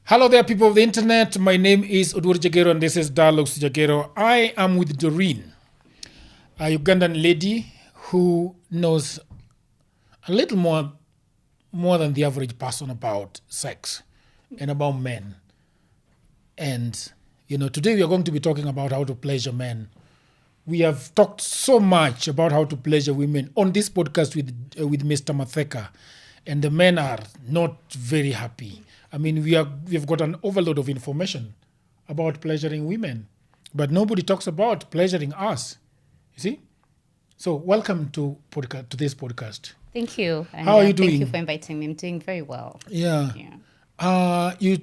Hello there, people of the internet. My name is Udur Jagero, and this is Dialogues Jagero. I am with Dawryn, a Ugandan lady who knows a little more than the average person about sex and about men. And today we are going to be talking about how to pleasure men. We have talked so much about how to pleasure women on this podcast with Mr. Matheka, and the men are not very happy. I mean, we've got an overload of information about pleasuring women, but nobody talks about pleasuring us. You see? So welcome to this podcast. Thank you. And, how are you doing? Thank you for inviting me. I'm doing very well. Yeah. You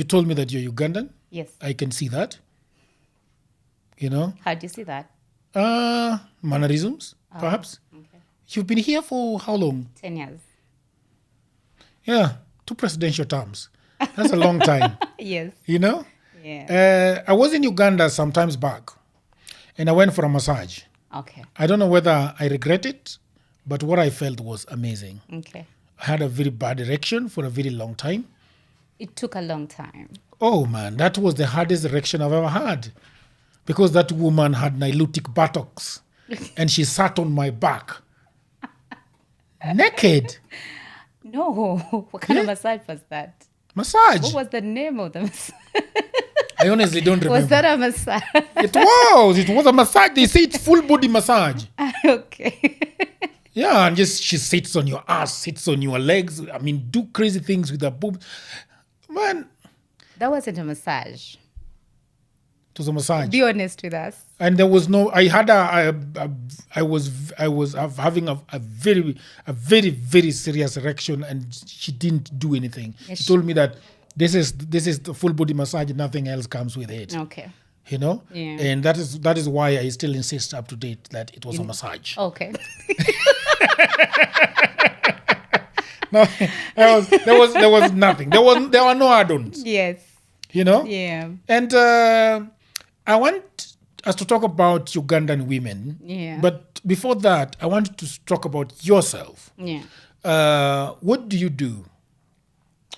told me that you're Ugandan. Yes. I can see that. How do you see that? Mannerisms, perhaps. Okay. You've been here for how long? 10 years. Yeah, 2 presidential terms. That's a long time. Yes. Yeah. I was in Uganda some times back, and I went for a massage. Okay. I don't know whether I regret it, but what I felt was amazing. Okay. I had a very bad erection for a very long time. It took a long time. Oh man, that was the hardest erection I've ever had, because that woman had nilotic buttocks and she sat on my back naked. No. What kind of massage was that? Massage. What was the name of the massage? I honestly don't remember. Was that a massage? It was a massage. They say it's full body massage. Okay. Yeah, and just she sits on your ass, sits on your legs. I mean, do crazy things with her boobs. Man, That wasn't a massage. it was a massage. Be honest with us. And there was no. I had I was having a very very serious erection, and she didn't do anything. Yes, She told me that this is the full body massage. Nothing else comes with it. Okay. Yeah. And that is why I still insist up to date that it was a massage. Okay. No, there was nothing. There were no add-ons. Yes. Yeah. And I want us to talk about Ugandan women. Yeah. But before that, I want to talk about yourself. Yeah. What do you do?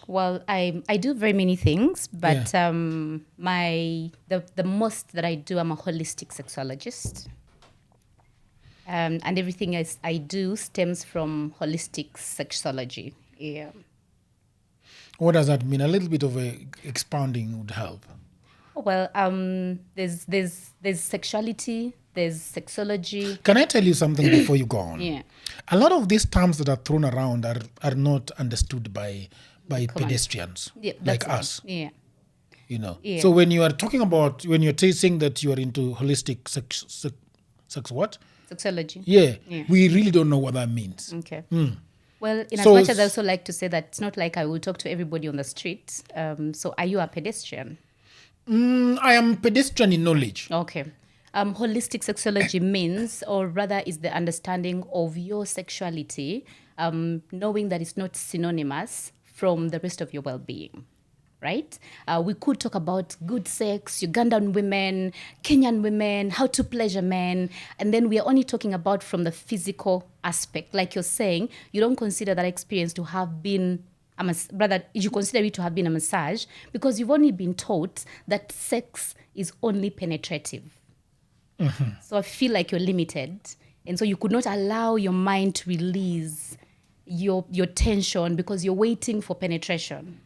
Well, I do very many things, but Yeah. the most that I do, I'm a holistic sexologist. And everything I do stems from holistic sexology. Yeah. What does that mean? A little bit of expounding would help. Well, there's sexuality, there's sexology. Can I tell you something before you go on? Yeah. A lot of these terms that are thrown around are not understood by pedestrians Yeah, like that's right. us. Yeah. Yeah. So when you are talking about, when you're saying that you are into holistic sex what? Sexology. Yeah, Yeah. we really don't know what that means. Okay. Well, in as So much as I s- also like to say that it's not like I will talk to everybody on the street. So are you a pedestrian? I am pedestrian in knowledge. Okay. Holistic sexology means, or rather is the understanding of your sexuality, knowing that it's not synonymous from the rest of your well-being, right? We could talk about good sex, Ugandan women, Kenyan women, how to pleasure men, and then we are only talking about from the physical aspect. Like you're saying, you don't consider that experience to have been rather, you consider it to have been a massage because you've only been taught that sex is only penetrative. So I feel like you're limited. And so you could not allow your mind to release your tension because you're waiting for penetration.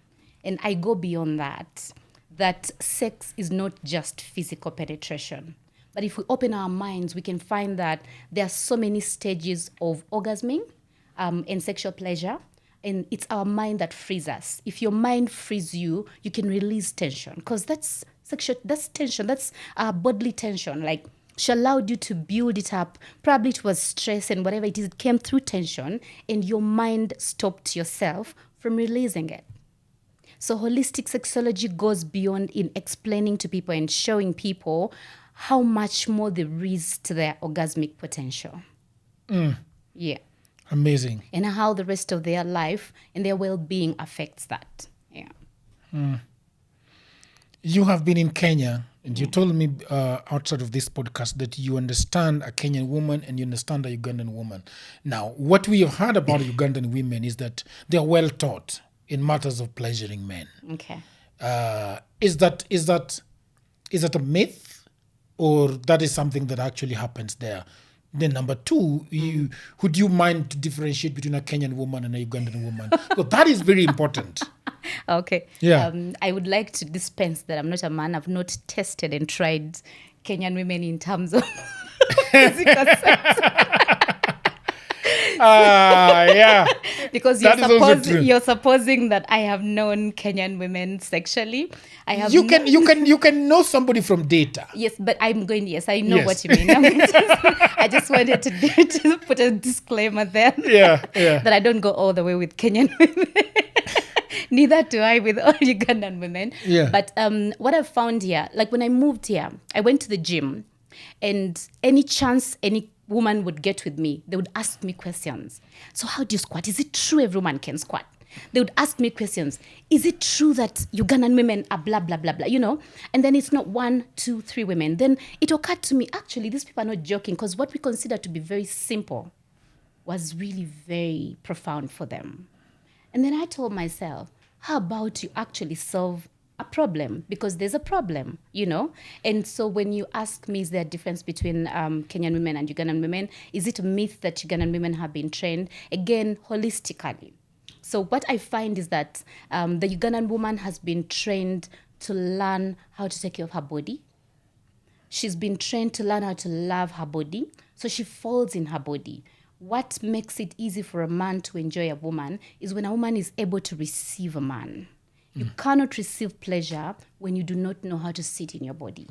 And I go beyond that sex is not just physical penetration. But if we open our minds, we can find that there are so many stages of orgasming and sexual pleasure. And it's our mind that frees us. If your mind frees you, you can release tension because that's tension. That's bodily tension. Like she allowed you to build it up. Probably it was stress and whatever it is, it came through tension and your mind stopped yourself from releasing it. So holistic sexology goes beyond in explaining to people and showing people how much more there is to their orgasmic potential. Yeah. Amazing. And how the rest of their life and their well-being affects that. Yeah. You have been in Kenya, and you told me outside of this podcast that you understand a Kenyan woman and you understand a Ugandan woman. Now, what we have heard about Ugandan women is that they're well taught in matters of pleasuring men. Okay. Is that a myth, or that is something that actually happens there? Then number two, would you mind to differentiate between a Kenyan woman and a Ugandan woman? So that is very important. Okay. Yeah. I would like to dispense that I'm not a man. I've not tested and tried Kenyan women in terms of physical sex. Yeah. Because That is also true. you're supposing that I have known Kenyan women sexually. I have You can know somebody from data. Yes, but I'm going. Yes, I know Yes. what you mean. I just wanted to put a disclaimer there. Yeah. That I don't go all the way with Kenyan women. Neither do I with all Ugandan women. Yeah. But what I've found here, like when I moved here, I went to the gym, and any chance any woman would get with me, they would ask me questions. So how do you squat? Is it true every woman can squat? They would ask me questions. Is it true that Ugandan women are blah, blah, blah, blah, you know? And then it's not 1, 2, 3 women. Then it occurred to me, actually, these people are not joking, because what we consider to be very simple was really very profound for them. And then I told myself, how about you actually solve a problem? Because there's a problem, you know? And so when you ask me, is there a difference between Kenyan women and Ugandan women? Is it a myth that Ugandan women have been trained? Again, holistically. So what I find is that the Ugandan woman has been trained to learn how to take care of her body. She's been trained to learn how to love her body. So she falls in her body. What makes it easy for a man to enjoy a woman is when a woman is able to receive a man. You cannot receive pleasure when you do not know how to sit in your body,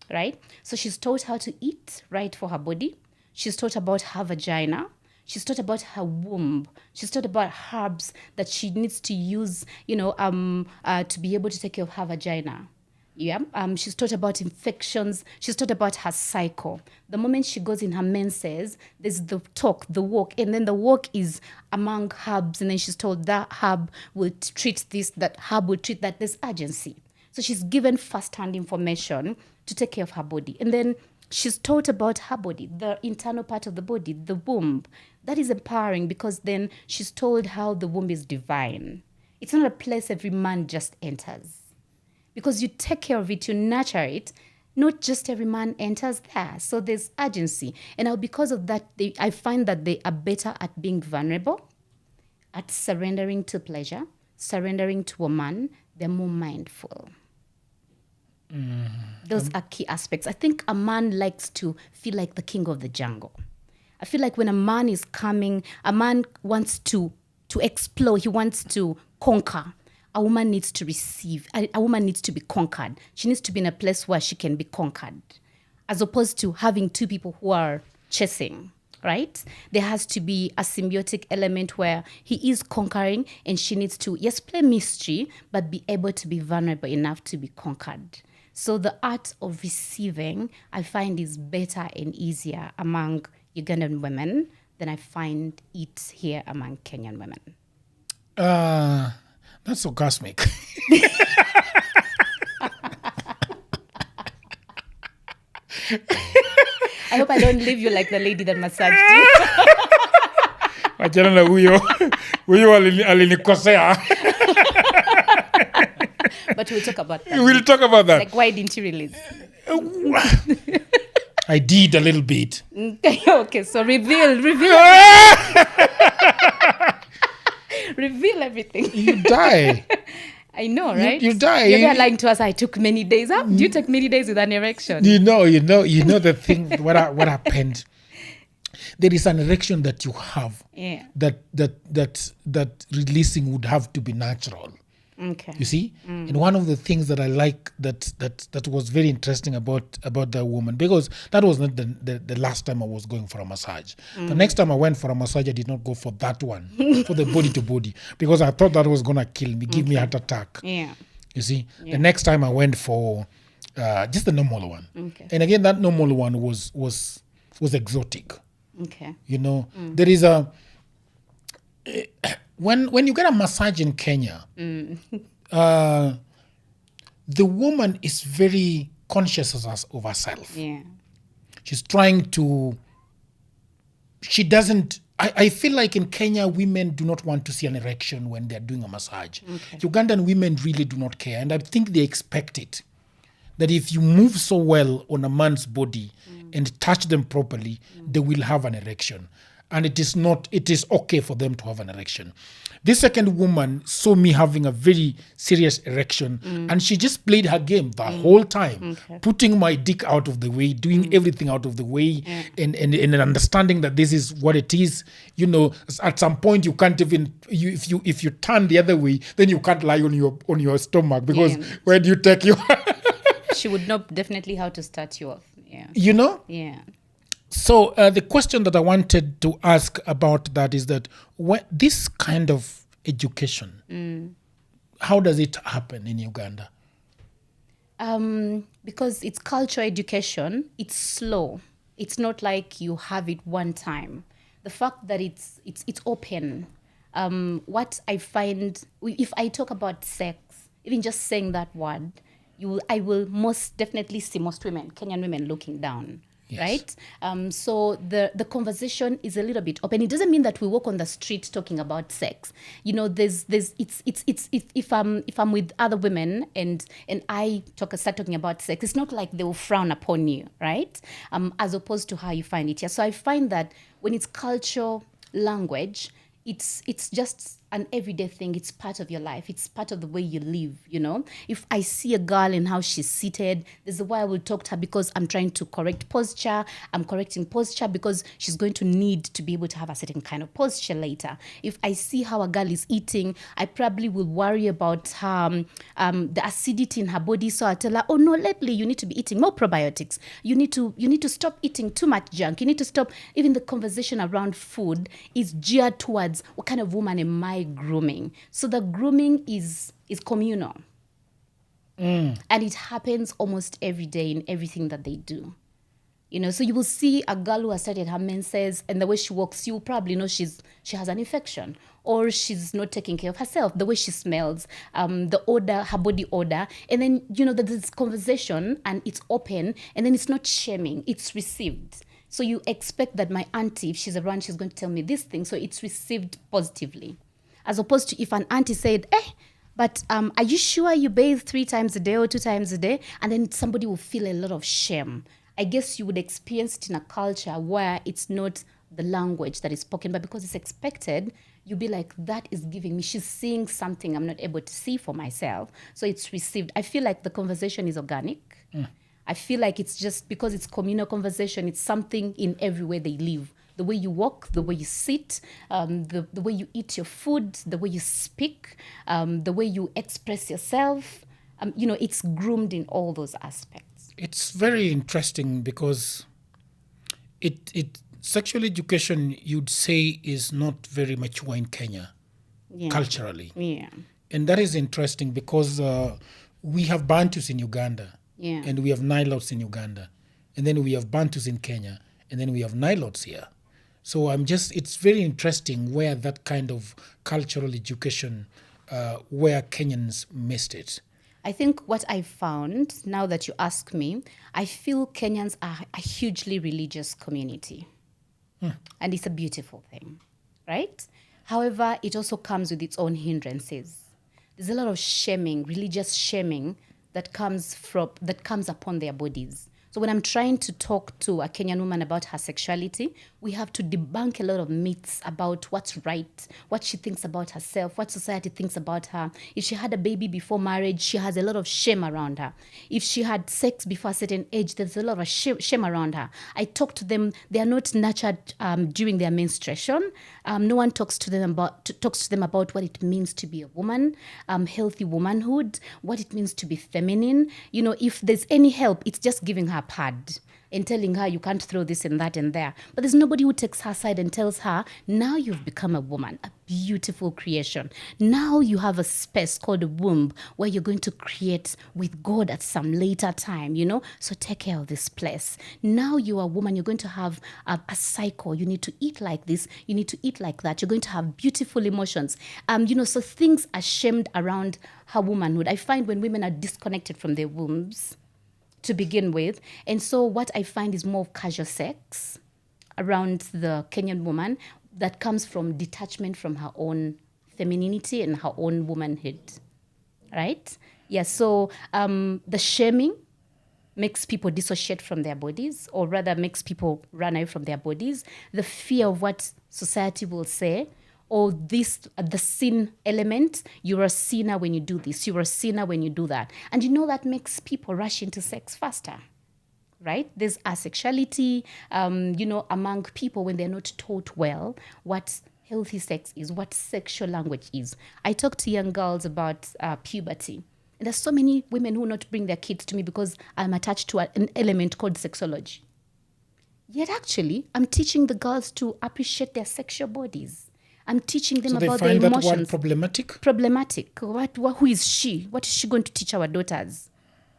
right? So she's taught how to eat right for her body. She's taught about her vagina. She's taught about her womb. She's taught about herbs that she needs to use, to be able to take care of her vagina. Yeah. She's taught about infections. She's taught about her cycle. The moment she goes in her menses, there's the talk, the walk, and then the walk is among herbs, and then she's told that herb will treat this, that herb will treat that. There's urgency. So she's given first-hand information to take care of her body. And then she's taught about her body, the internal part of the body, the womb. That is empowering, because then she's told how the womb is divine. It's not a place every man just enters. Because you take care of it, you nurture it, not just every man enters there. So there's urgency. And now because of that, I find that they are better at being vulnerable, at surrendering to pleasure, surrendering to a man. They're more mindful. Those are key aspects. I think a man likes to feel like the king of the jungle. I feel like when a man is coming, a man wants to explore, he wants to conquer. A woman needs to receive. A woman needs to be conquered. She needs to be in a place where she can be conquered, as opposed to having two people who are chasing, right? There has to be a symbiotic element where he is conquering and she needs to, yes, play mystery, but be able to be vulnerable enough to be conquered. So the art of receiving, I find, is better and easier among Ugandan women than I find it here among Kenyan women. That's orgasmic. I hope I don't leave you like the lady that massaged you. Achana na huyo alinikosea. But we'll talk about that. We'll talk about that. Like, why didn't you release? I did a little bit. Okay, so reveal. Reveal everything. You die. I know, right? You die. You're there lying to us. I took many days. Huh? Do you take many days with an erection? You know the thing. What happened? There is an erection that you have. Yeah. That releasing would have to be natural. Okay. You see, and one of the things that I like that was very interesting about that woman, because that was not the last time I was going for a massage. The next time I went for a massage, I did not go for that one, for the body to body, because I thought that was gonna kill me, give me a heart attack. Yeah. You see, the next time I went for just the normal one, and again that normal one was exotic. Okay. You know, there is a. When you get a massage in Kenya, the woman is very conscious of herself. Yeah. She's trying to. She doesn't I feel like in Kenya, women do not want to see an erection when they're doing a massage. Okay. Ugandan women really do not care. And I think they expect it. That if you move so well on a man's body and touch them properly, they will have an erection. And it is okay for them to have an erection. This second woman saw me having a very serious erection, and she just played her game the whole time, putting my dick out of the way, doing everything out of the way, and understanding that this is what it is. You know, at some point you can't even if you turn the other way, then you can't lie on your stomach, because where do you take your She would know definitely how to start you off. Yeah. you know? Yeah. So the question that I wanted to ask about that is that this kind of education, how does it happen in Uganda? Because it's culture education, it's slow. It's not like you have it one time. The fact that it's open. What I find, if I talk about sex, even just saying that word, I will most definitely see most women, Kenyan women, looking down. Yes. Right? So the conversation is a little bit open. It doesn't mean that we walk on the street talking about sex. You know, if I'm with other women and I start talking about sex, it's not like they will frown upon you, right? As opposed to how you find it here. So I find that when it's culture, language, it's just an everyday thing. It's part of your life. It's part of the way you live, you know. If I see a girl and how she's seated, there's a way I will talk to her, because I'm trying to correct posture. I'm correcting posture because she's going to need to be able to have a certain kind of posture later. If I see how a girl is eating, I probably will worry about her, the acidity in her body. So I tell her, oh no, lately you need to be eating more probiotics. You need to stop eating too much junk. You need to stop. Even the conversation around food is geared towards what kind of woman am I grooming. So the grooming is communal. And it happens almost every day in everything that they do. You know, so you will see a girl who has started her menses, and the way she walks, you probably know she has an infection, or she's not taking care of herself, the way she smells, the odor, her body odor. And then, you know, there's this conversation and it's open, and then it's not shaming, it's received. So you expect that my auntie, if she's around, she's going to tell me this thing. So it's received positively. As opposed to if an auntie said, but are you sure you bathe 3 times a day or 2 times a day? And then somebody will feel a lot of shame. I guess you would experience it in a culture where it's not the language that is spoken, but because it's expected, you'll be like, that is giving me, she's seeing something I'm not able to see for myself. So it's received. I feel like the conversation is organic. I feel like it's just because it's communal conversation, it's something in every way they live. The way you walk, the way you sit, the way you eat your food, the way you speak, the way you express yourself. You know, it's groomed in all those aspects. It's very interesting because sexual education, you'd say, is not very mature in Kenya, culturally. Yeah. And that is interesting because we have Bantus in Uganda, and we have Nilotes in Uganda, and then we have Bantus in Kenya, and then we have Nilotes here. So it's very interesting where that kind of cultural education, where Kenyans missed it. I think what I found, now that you ask me, I feel Kenyans are a hugely religious community. And it's a beautiful thing, right? However, it also comes with its own hindrances. There's a lot of shaming, religious shaming, that comes upon their bodies. So when I'm trying to talk to a Kenyan woman about her sexuality, we have to debunk a lot of myths about what's right, what she thinks about herself, what society thinks about her. If she had a baby before marriage, she has a lot of shame around her. If she had sex before a certain age, there's a lot of shame around her. I talk to them, they are not nurtured during their menstruation. No one talks to them about what it means to be a woman, healthy womanhood, what it means to be feminine. You know, if there's any help, it's just giving her a pad and telling her you can't throw this and that and there. But there's nobody who takes her side and tells her, now you've become a woman, a beautiful creation. Now you have a space called a womb where you're going to create with God at some later time, you know? So take care of this place. Now you are a woman, you're going to have a cycle. You need to eat like this, you need to eat like that. You're going to have beautiful emotions. You know, so things are shamed around her womanhood. I find when women are disconnected from their wombs, to begin with. And so what I find is more of casual sex around the Kenyan woman. that comes from detachment from her own femininity and her own womanhood, right? Yeah, so the shaming makes people dissociate from their bodies, or rather makes people run away from their bodies. The fear of what society will say, or the sin element, you're a sinner when you do this, you're a sinner when you do that. And that makes people rush into sex faster, right? There's asexuality, among people when they're not taught well what healthy sex is, what sexual language is. I talk to young girls about puberty. And there's so many women who not bring their kids to me because I'm attached to an element called sexology. Yet actually, I'm teaching the girls to appreciate their sexual bodies. I'm teaching them about their emotions. So they find that one problematic? Problematic. Who is she? What is she going to teach our daughters?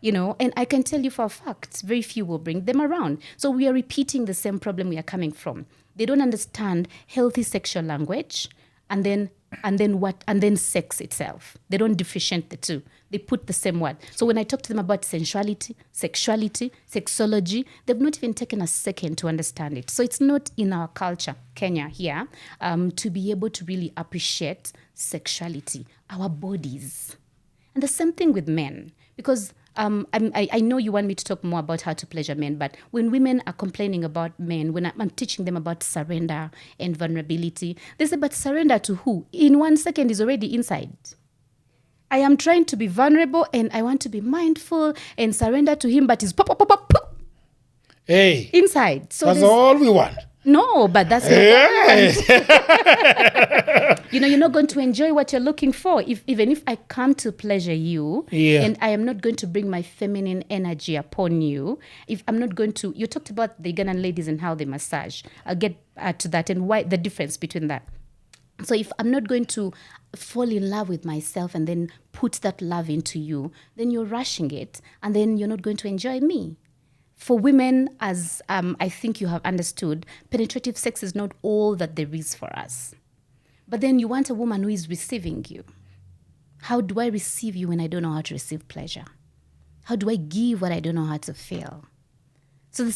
And I can tell you for a fact, very few will bring them around. So we are repeating the same problem we are coming from. They don't understand healthy sexual language, and then sex itself. They don't differentiate the two. They put the same word. So when I talk to them about sensuality, sexuality, sexology, they've not even taken a second to understand it. So it's not in our culture, Kenya here, to be able to really appreciate sexuality, our bodies. And the same thing with men, because I know you want me to talk more about how to pleasure men, but when women are complaining about men, when I'm teaching them about surrender and vulnerability, they say, but surrender to who? In 1 second is already inside. I am trying to be vulnerable and I want to be mindful and surrender to him, but it's pop, pop, pop, pop, pop. Hey. Inside. So that's all we want. No, but that's not you're not going to enjoy what you're looking for. Even if I come to pleasure you, and I am not going to bring my feminine energy upon you, if I'm not going to, you talked about the Ugandan ladies and how they massage. I'll get to that and why the difference between that. So if I'm not going to fall in love with myself and then put that love into you, then you're rushing it and then you're not going to enjoy me. For women, as I think you have understood, penetrative sex is not all that there is for us. But then you want a woman who is receiving you. How do I receive you when I don't know how to receive pleasure? How do I give what I don't know how to feel? So the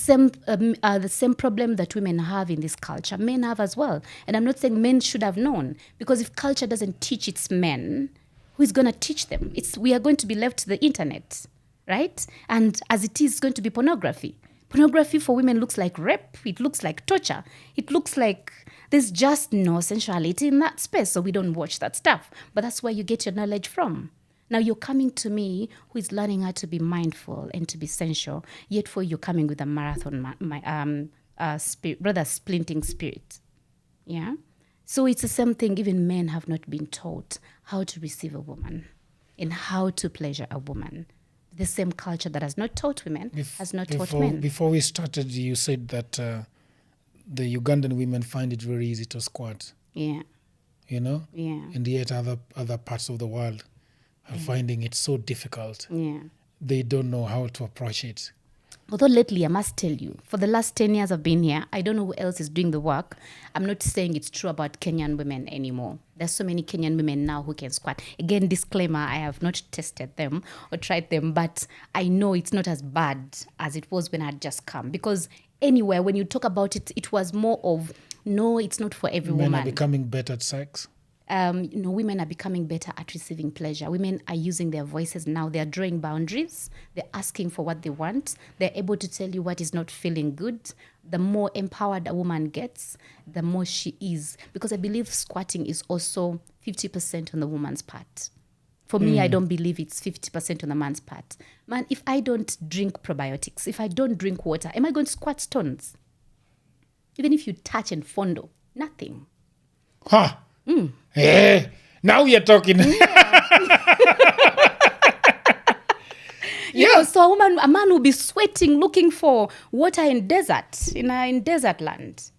same problem that women have in this culture, men have as well. And I'm not saying men should have known, because if culture doesn't teach its men, who is going to teach them? We are going to be left to the internet, right? And as it is going to be pornography. Pornography for women looks like rape. It looks like torture. It looks like there's just no sensuality in that space, so we don't watch that stuff. But that's where you get your knowledge from. Now you're coming to me who is learning how to be mindful and to be sensual, yet for you're coming with a marathon, spirit, rather splinting spirit. Yeah? So it's the same thing. Even men have not been taught how to receive a woman and how to pleasure a woman. The same culture that has not taught women has not taught men. Before we started, you said that the Ugandan women find it very easy to squat. Yeah. You know? Yeah. And yet other parts of the world are finding it so difficult. Yeah. They don't know how to approach it. Although lately, I must tell you, for the last 10 years I've been here, I don't know who else is doing the work. I'm not saying it's true about Kenyan women anymore. There's so many Kenyan women now who can squat. Again, disclaimer, I have not tested them or tried them, but I know it's not as bad as it was when I had just come. Because anywhere, when you talk about it, it was more of, no, it's not for every woman. Men are becoming better at sex. Women are becoming better at receiving pleasure. Women are using their voices now. They're drawing boundaries. They're asking for what they want. They're able to tell you what is not feeling good. The more empowered a woman gets, the more she is. Because I believe squatting is also 50% on the woman's part. For me, I don't believe it's 50% on the man's part. Man, if I don't drink probiotics, if I don't drink water, am I going to squat stones? Even if you touch and fondle, nothing. Huh. Hey, now you're talking. Yeah. So a man will be sweating looking for water in desert, in desert land.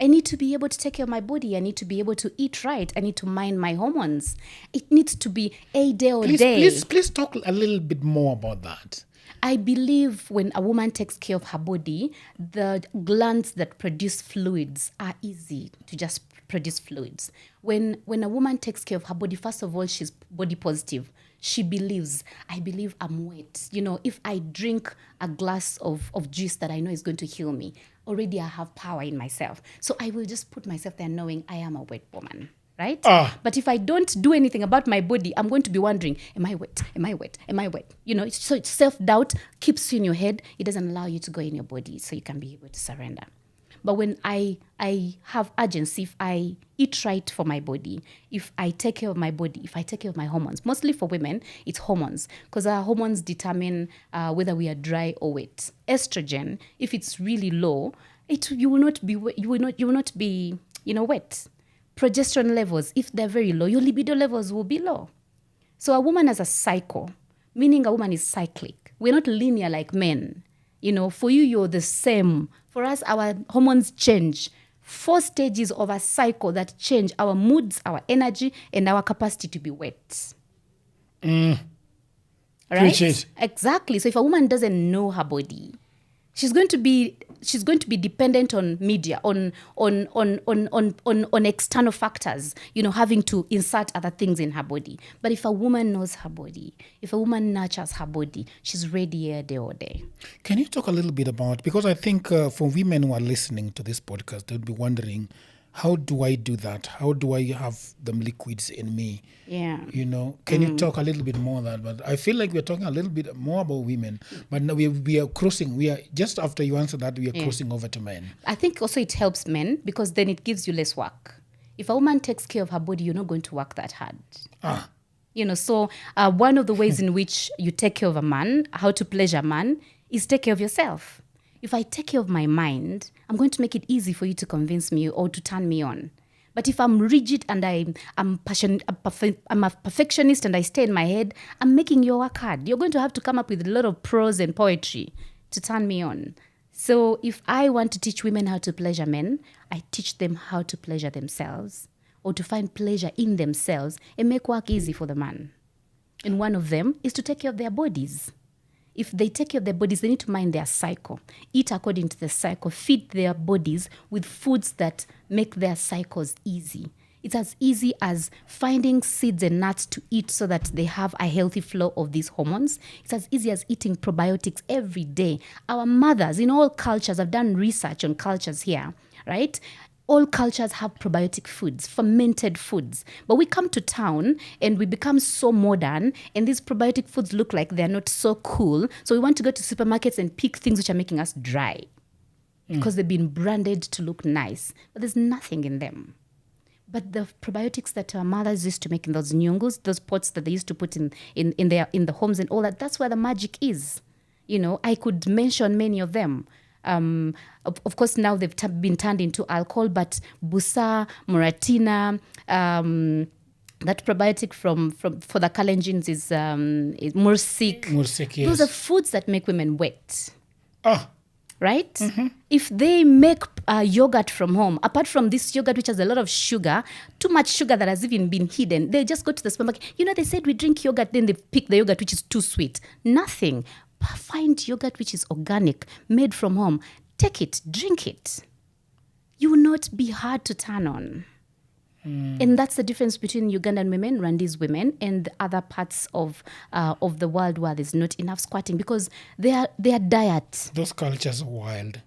I need to be able to take care of my body. I need to be able to eat right. I need to mind my hormones. It needs to be a day or day. Please talk a little bit more about that. I believe when a woman takes care of her body, the glands that produce fluids are easy to just produce fluids. When a woman takes care of her body, first of all, she's body positive. she believes, I believe I'm wet. If I drink a glass of juice that I know is going to heal me, already I have power in myself. So I will just put myself there knowing I am a wet woman. Right? But if I don't do anything about my body, I'm going to be wondering, am I wet? Am I wet? Am I wet? So self-doubt keeps you in your head. It doesn't allow you to go in your body so you can be able to surrender. But when I have urgency, if I eat right for my body, if I take care of my body, if I take care of my hormones, mostly for women, it's hormones, because our hormones determine whether we are dry or wet. Estrogen, if it's really low, you will not be wet. Progesterone levels, if they're very low, your libido levels will be low. So a woman has a cycle, meaning a woman is cyclic. We're not linear like men. For you, you're the same. For us, our hormones change. 4 stages of a cycle that change our moods, our energy, and our capacity to be wet. Right? Appreciate. Exactly. So if a woman doesn't know her body, she's going to be dependent on media, on external factors, having to insert other things in her body. But if a woman knows her body, if a woman nurtures her body, she's ready all day all day. Can you talk a little bit about, because I think for women who are listening to this podcast, they'll be wondering, how do I do that? How do I have them liquids in me? Yeah. Can you talk a little bit more on that? But I feel like we're talking a little bit more about women, but now we are crossing. We are just after you answer that, we are crossing over to men. I think also it helps men because then it gives you less work. If a woman takes care of her body, you're not going to work that hard. So one of the ways in which you take care of a man, how to pleasure a man, is take care of yourself. If I take care of my mind, I'm going to make it easy for you to convince me or to turn me on. But if I'm rigid and I'm a perfectionist and I stay in my head, I'm making your work hard. You're going to have to come up with a lot of prose and poetry to turn me on. So if I want to teach women how to pleasure men, I teach them how to pleasure themselves or to find pleasure in themselves and make work easy for the man. And one of them is to take care of their bodies. If they take care of their bodies, they need to mind their cycle, eat according to the cycle, feed their bodies with foods that make their cycles easy. It's as easy as finding seeds and nuts to eat so that they have a healthy flow of these hormones. It's as easy as eating probiotics every day. Our mothers in all cultures, I've done research on cultures here, right? All cultures have probiotic foods, fermented foods. But we come to town and we become so modern and these probiotic foods look like they're not so cool. So we want to go to supermarkets and pick things which are making us dry because they've been branded to look nice. But there's nothing in them. But the probiotics that our mothers used to make in those nyungus, those pots that they used to put in the homes and all that, that's where the magic is. I could mention many of them. Of course, now they've been turned into alcohol, but Busa, Muratina, that probiotic for the Kalenjins is Mursik. Mursik, yes. Those are foods that make women wet. Right? Mm-hmm. If they make yogurt from home, apart from this yogurt which has a lot of sugar, too much sugar that has even been hidden, they just go to the supermarket. They said we drink yogurt, then they pick the yogurt which is too sweet. Nothing. Find yogurt which is organic, made from home. Take it, drink it. You will not be hard to turn on. And that's the difference between Ugandan women, Rwandese women, and the other parts of the world where there's not enough squatting because their diet. Those cultures are wild.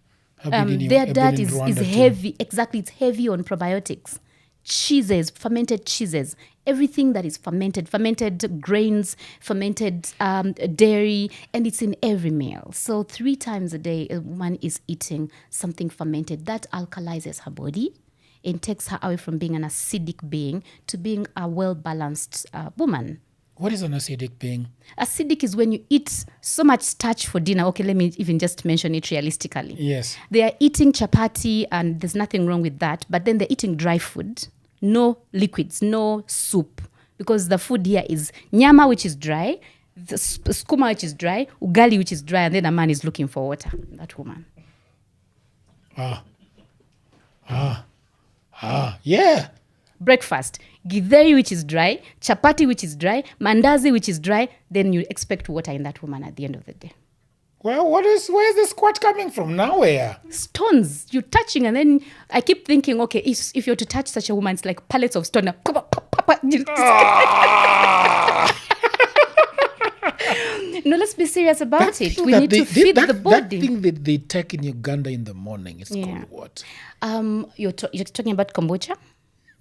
Their diet is heavy. Exactly, it's heavy on probiotics. Cheeses, fermented cheeses, everything that is fermented grains, fermented dairy, and it's in every meal. So 3 times a day, a woman is eating something fermented. That alkalizes her body and takes her away from being an acidic being to being a well-balanced woman. What is an acidic being? Acidic is when you eat so much starch for dinner. Okay, let me even just mention it realistically. Yes. They are eating chapati and there's nothing wrong with that, but then they're eating dry food. No liquids, no soup, because the food here is nyama, which is dry, the skuma, which is dry, ugali, which is dry, and then a man is looking for water. That woman. Yeah. Breakfast, githeri, which is dry, chapati, which is dry, mandazi, which is dry. Then you expect water in that woman at the end of the day. Well, where is the squat coming from? Nowhere. Stones, you're touching, and then I keep thinking, okay, if you're to touch such a woman, it's like pallets of stone. No, let's be serious about it. thing We that need they- to feed that, the that body. thing that they take in Uganda in the morning, it's Yeah. called what? You're talking about kombucha?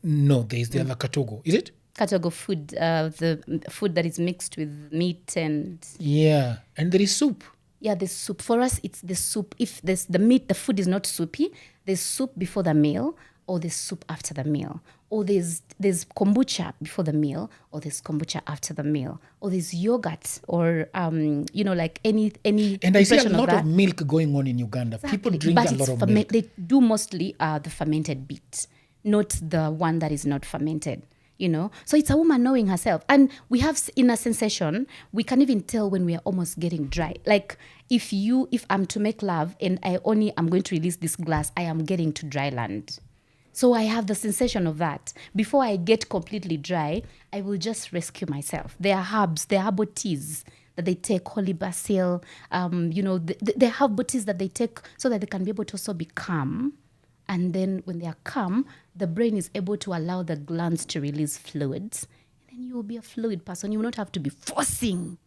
No, there's the other katogo. Is it? Katogo food, the food that is mixed with meat and Yeah. And there is soup. yeah, the soup. For us, it's the soup. If there's the meat, the food is not soupy. There's soup before the meal, or there's soup after the meal, or there's kombucha before the meal, or there's kombucha after the meal, or there's yogurt, or like any And I see a impression lot that. of milk going on in Uganda. People Exactly. drink But a it's lot of milk. They do mostly the fermented bit, not the one that is not fermented. So it's a woman knowing herself, and we have inner sensation. We can even tell when we are almost getting dry. Like if I'm to make love and I'm going to release this glass, I am getting to dry land. So I have the sensation of that. Before I get completely dry, I will just rescue myself. There are herbs, there are herbal teas that they take, holy basil. They have herbal teas that they take so that they can be able to also be calm. And then when they are calm, the brain is able to allow the glands to release fluids. And then you will be a fluid person. You will not have to be forcing,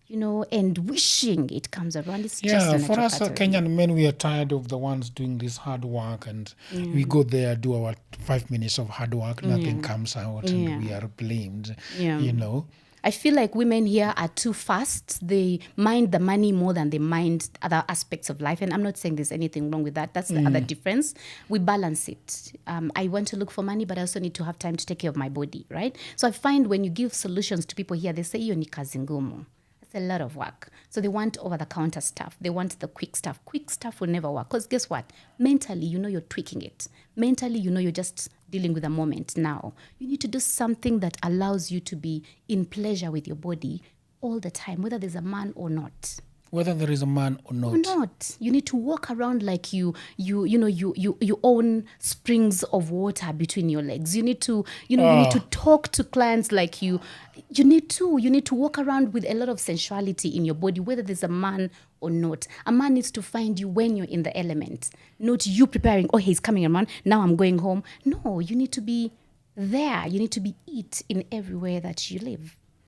and wishing it comes around. It's just Yeah, a for natural us part of it. Kenyan men, we are tired of the ones doing this hard work, and we go there, do our 5 minutes of hard work, nothing comes out, and we are blamed. Yeah. I feel like women here are too fast. They mind the money more than they mind other aspects of life. And I'm not saying there's anything wrong with that. That's the other difference. We balance it. I want to look for money, but I also need to have time to take care of my body, right? So I find when you give solutions to people here, they say, "Iyo ni kazi ngumu." That's a lot of work. So they want over-the-counter stuff. They want the quick stuff. Quick stuff will never work. Because guess what? Mentally, you're tweaking it. Mentally, you're just dealing with the moment now. You need to do something that allows you to be in pleasure with your body all the time, whether there's a man or not. Whether there is a man or not. Or not. You need to walk around like you own springs of water between your legs. You need to you need to talk to clients like you need to walk around with a lot of sensuality in your body, whether there's a man or not. A man needs to find you when you're in the element, not you preparing, "Oh, he's coming around, now I'm going home." No, you need to be there. You need to be it in everywhere that you live.